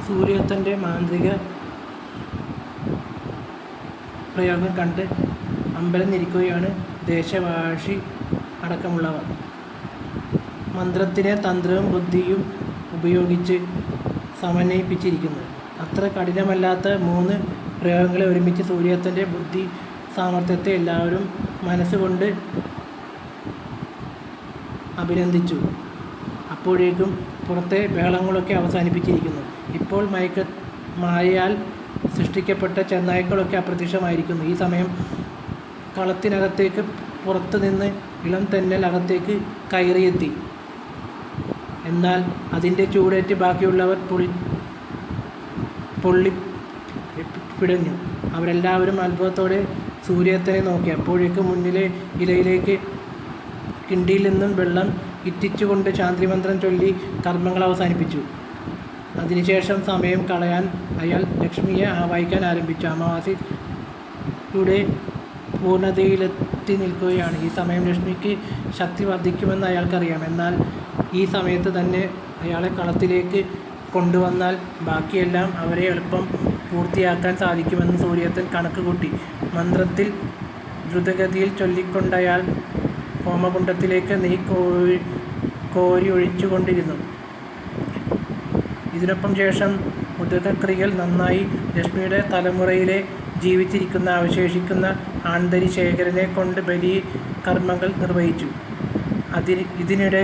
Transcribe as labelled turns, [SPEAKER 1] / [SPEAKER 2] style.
[SPEAKER 1] സൂര്യോത്തൻ്റെ മാന്ത്രിക പ്രയോഗം കണ്ട് അമ്പരന്നിരിക്കുകയാണ് ദേശവാസി അടക്കമുള്ളവർ. മന്ത്രത്തിനെ തന്ത്രവും ബുദ്ധിയും ഉപയോഗിച്ച് സമന്വയിപ്പിച്ചിരിക്കുന്നു. അത്ര കഠിനമല്ലാത്ത 3 പ്രയോഗങ്ങളെ ഒരുമിച്ച് സൂര്യോത്തൻ്റെ ബുദ്ധി സാമർത്ഥ്യത്തെ എല്ലാവരും മനസ്സുകൊണ്ട് അഭിനന്ദിച്ചു. അപ്പോഴേക്കും പുറത്തെ ബഹളങ്ങളൊക്കെ അവസാനിപ്പിച്ചിരിക്കുന്നു. ഇപ്പോൾ മായയാൽ സൃഷ്ടിക്കപ്പെട്ട ചെന്നായ്ക്കളൊക്കെ അപ്രത്യക്ഷമായിരിക്കുന്നു. ഈ സമയം കളത്തിനകത്തേക്ക് പുറത്തു നിന്ന് ഇളം തെന്നൽ അകത്തേക്ക് കയറിയെത്തി. എന്നാൽ അതിൻ്റെ ചൂടേറ്റ് ബാക്കിയുള്ളവർ പൊള്ളിപ്പിടഞ്ഞു. അവരെല്ലാവരും അത്ഭുതത്തോടെ സൂര്യോത്തനെ നോക്കി. അപ്പോഴേക്കും മുന്നിലെ ഇലയിലേക്ക് കിണ്ടിയിൽ നിന്നും വെള്ളം ഇറ്റിച്ചുകൊണ്ട് ശാന്തിമന്ത്രം ചൊല്ലി കർമ്മങ്ങൾ അവസാനിപ്പിച്ചു. അതിനുശേഷം സമയം കളയാൻ അയാൾ ലക്ഷ്മിയെ ആവാഹിക്കാൻ ആരംഭിച്ചു. അമാവാസിയുടെ പൂർണ്ണതയിലെത്തി നിൽക്കുകയാണ്. ഈ സമയം ലക്ഷ്മിക്ക് ശക്തി വർദ്ധിക്കുമെന്ന് അയാൾക്കറിയാം. എന്നാൽ ഈ സമയത്ത് തന്നെ അയാളെ കളത്തിലേക്ക് കൊണ്ടുവന്നാൽ ബാക്കിയെല്ലാം അവരെ എളുപ്പം പൂർത്തിയാക്കാൻ സാധിക്കുമെന്ന് സൂര്യോത്തൻ കണക്ക് കൂട്ടി. മന്ത്രത്തിൽ ദ്രുതഗതിയിൽ ചൊല്ലിക്കൊണ്ടയാൾ ഹോമകുണ്ഡത്തിലേക്ക് നെയ്യ് കോരി ഒഴിച്ചുകൊണ്ടിരുന്നു. ഇതിനൊപ്പം ശേഷം ഉദകക്രിയകൾ നന്നായി ലക്ഷ്മിയുടെ തലമുറയിലെ ജീവിച്ചിരിക്കുന്ന അവശേഷിക്കുന്ന ആൺതരി ശേഖരനെ കൊണ്ട് ബലി കർമ്മങ്ങൾ നിർവഹിച്ചു. ഇതിനിടെ